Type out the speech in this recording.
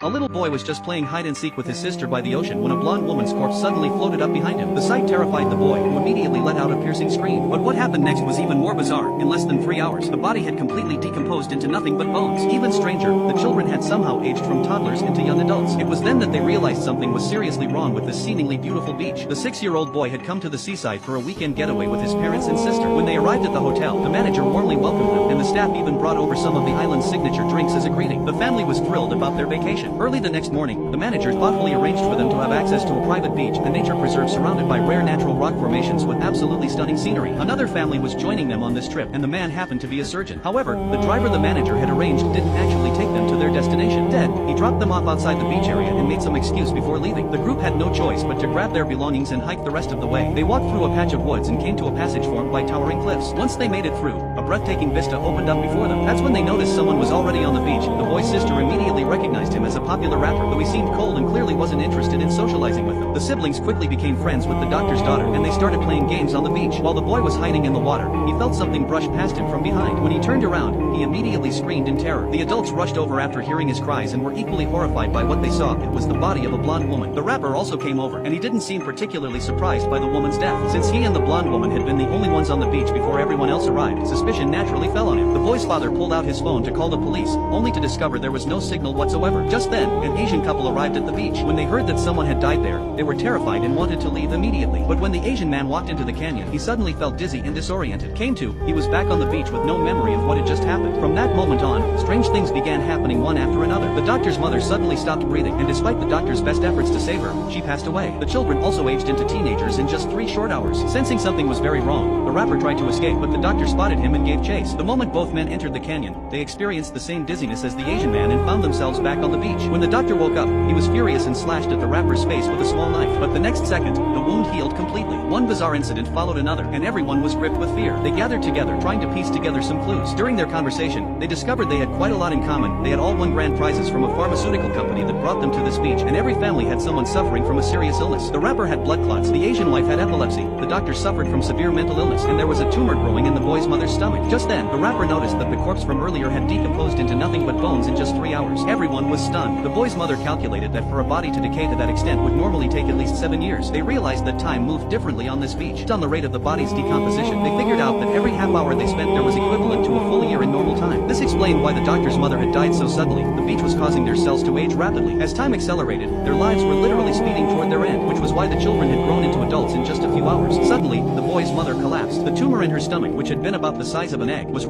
A little boy was just playing hide-and-seek with his sister by the ocean when a blonde woman's corpse suddenly floated up behind him. The sight terrified the boy, who immediately let out a piercing scream. But what happened next was even more bizarre. In less than 3 hours, the body had completely decomposed into nothing but bones. Even stranger, the children had somehow aged from toddlers into young adults. It was then that they realized something was seriously wrong with this seemingly beautiful beach. The 6-year-old boy had come to the seaside for a weekend getaway with his parents and sister. When they arrived at the hotel, the manager warmly welcomed them, and the staff even brought over some of the island's signature drinks as a greeting. The family was thrilled about their vacation. Early the next morning, the manager thoughtfully arranged for them to have access to a private beach, a nature preserve surrounded by rare natural rock formations with absolutely stunning scenery. Another family was joining them on this trip, and the man happened to be a surgeon. However, the driver the manager had arranged didn't actually take them to their destination. Instead, he dropped them off outside the beach area and made some excuse before leaving. The group had no choice but to grab their belongings and hike the rest of the way. They walked through a patch of woods and came to a passage formed by towering cliffs. Once they made it through, a breathtaking vista opened up before them. That's when they noticed someone was already on the beach. The boy's sister immediately recognized him as a popular rapper, though he seemed cold and clearly wasn't interested in socializing with them. The siblings quickly became friends with the doctor's daughter, and they started playing games on the beach. While the boy was hiding in the water, he felt something brush past him from behind. When he turned around, he immediately screamed in terror. The adults rushed over after hearing his cries and were equally horrified by what they saw. It was the body of a blonde woman. The rapper also came over, and he didn't seem particularly surprised by the woman's death. Since he and the blonde woman had been the only ones on the beach before everyone else arrived, suspicion naturally fell on him. The boy's father pulled out his phone to call the police, only to discover there was no signal whatsoever. Just then, an Asian couple arrived at the beach. When they heard that someone had died there, they were terrified and wanted to leave immediately. But when the Asian man walked into the canyon, he suddenly felt dizzy and disoriented. Came to, he was back on the beach with no memory of what had just happened. From that moment on, strange things began happening one after another. The doctor's mother suddenly stopped breathing, and despite the doctor's best efforts to save her, she passed away. The children also aged into teenagers in just 3 short hours. Sensing something was very wrong, the rapper tried to escape, but the doctor spotted him and gave chase. The moment both men entered the canyon, they experienced the same dizziness as the Asian man and found themselves back on the beach. When the doctor woke up, he was furious and slashed at the rapper's face with a small knife. But the next second, the wound healed completely. One bizarre incident followed another, and everyone was gripped with fear. They gathered together, trying to piece together some clues. During their conversation, they discovered they had quite a lot in common. They had all won grand prizes from a pharmaceutical company that brought them to this beach, and every family had someone suffering from a serious illness. The rapper had blood clots, the Asian wife had epilepsy, the doctor suffered from severe mental illness, and there was a tumor growing in the boy's mother's stomach. Just then, the rapper noticed that the corpse from earlier had decomposed into nothing but bones in just 3 hours. Everyone was stunned. The boy's mother calculated that for a body to decay to that extent would normally take at least 7 years. They realized that time moved differently on this beach. Based on the rate of the body's decomposition, they figured out that every half hour they spent there was equivalent to a full year in normal time. This explained why the doctor's mother had died so suddenly. The beach was causing their cells to age rapidly. As time accelerated, their lives were literally speeding toward their end, which was why the children had grown into adults in just a few hours. Suddenly, the boy's mother collapsed. The tumor in her stomach, which had been about the size of an egg, was